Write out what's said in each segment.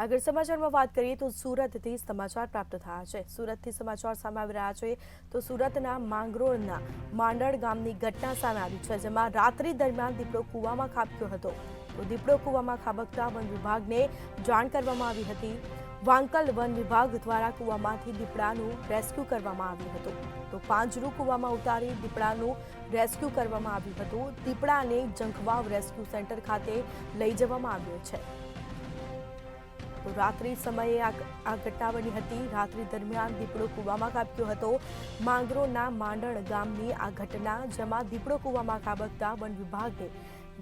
આગળ સમાચારમાં વાત કરીએ તો સુરતથી સમાચાર પ્રાપ્ત થયા છે। સુરતથી સમાચાર સામે આવી રહ્યા છે તો સુરતના માંગરોળના માંડળ ગામની ઘટના સામે આવી છે, જેમાં રાત્રિ દરમિયાન દીપડો કૂવામાં ખાબક્યો હતો। તો દીપડો કૂવામાં ખાબકતા વન વિભાગને જાણ કરવામાં આવી હતી। વાંકલ વન વિભાગ દ્વારા કૂવામાંથી દીપડાનું રેસ્ક્યુ કરવામાં આવ્યું હતું। તો પાંજરું કૂવામાં ઉતારી દીપડાનું રેસ્ક્યુ કરવામાં આવ્યું હતું। દીપડાને જંખવાવ રેસ્ક્યુ સેન્ટર ખાતે લઈ જવામાં આવ્યો છે। તો રાત્રિ સમયે આ ઘટના બની હતી। રાત્રિ દરમિયાન દીપડો કૂવામાં ખાબક્યો હતો। માંગરોળના માંડળ ગામની આ ઘટના, જેમાં દીપડો કૂવામાં ખાબકતા વન વિભાગને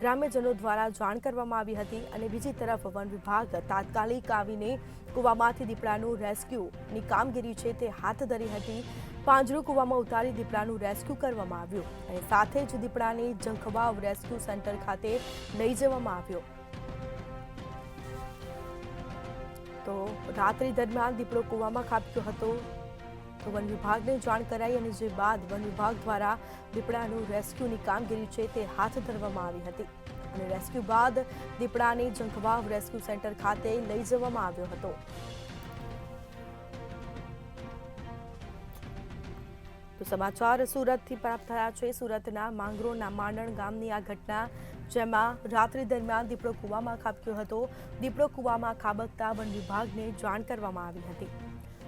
ગ્રામ્યજનો દ્વારા જાણ કરવામાં આવી હતી અને બીજી તરફ વન વિભાગ તાત્કાલિક આવીને કૂવામાંથી દીપડાનું રેસ્ક્યુની કામગીરી છે તે હાથ ધરી હતી। પાંજરું કૂવામાં ઉતારી દીપડાનું રેસ્ક્યુ કરવામાં આવ્યું અને સાથે જ દીપડાને જંખવાવ રેસ્ક્યુ સેન્ટર ખાતે લઈ જવામાં આવ્યો। તો રાત્રિ દરમિયાન દીપડો કૂવામાં ખાબક્યો હતો, તો વન વિભાગને જાણ કરાઈ અને જે બાદ વન વિભાગ દ્વારા દીપડાનું રેસ્ક્યુની કામગીરી છે તે હાથ ધરવામાં આવી હતી અને રેસ્ક્યુ બાદ દીપડાને જંખવાવ રેસ્ક્યુ સેન્ટર ખાતે લઈ જવામાં આવ્યો હતો। તો સમાચાર સુરતથી પ્રાપ્ત થયા છે। સુરતના માંગરોળના માંડણ ગામની આ ઘટના, જેમાં રાત્રિ દરમિયાન દીપડો કૂવામાં ખાબક્યો હતો। દીપડો કૂવામાં ખાબકતા વન વિભાગને જાણ કરવામાં આવી હતી।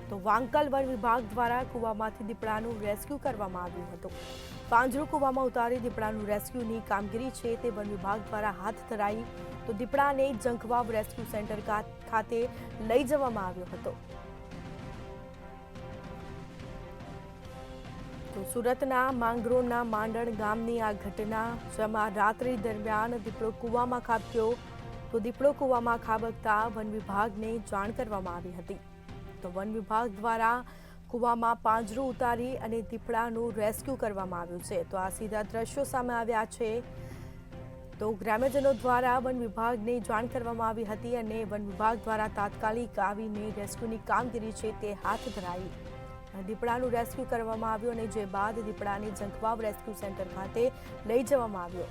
તો વાંકલ વન વિભાગ દ્વારા કૂવામાંથી દીપડાનું રેસ્ક્યુ કરવામાં આવ્યું હતું। પાંજરું કૂવામાં ઉતારી દીપડાનું રેસ્ક્યુની કામગીરી છે તે વન વિભાગ દ્વારા હાથ ધરાઈ। તો દીપડાને જંખવાવ રેસ્ક્યુ સેન્ટર ખાતે લઈ જવામાં આવ્યો હતો। તો સુરતના માંગરોળના માંડળ ગામની આ ઘટના, જેમાં રાત્રિ દરમિયાન દીપડો કૂવામાં ખાબક્યો, તો દીપડો કૂવામાં ખાબકતા વન વિભાગને જાણ કરવામાં આવી હતી। તો વન વિભાગ દ્વારા કૂવામાં પાંજરું ઉતારી અને દીપડાનું રેસ્ક્યુ કરવામાં આવ્યું છે। તો આ સીધા દ્રશ્યો સામે આવ્યા છે। તો ગ્રામ્યજનો દ્વારા વન વિભાગને જાણ કરવામાં આવી હતી અને વન વિભાગ દ્વારા તાત્કાલિક આવીને રેસ્ક્યુની કામગીરી છે તે હાથ ધરાઈ। દીપડાનું રેસ્ક્યુ કરવામાં આવ્યું અને જે બાદ દીપડાને જંખવાવ રેસ્ક્યુ સેન્ટર ખાતે લઈ જવામાં આવ્યો।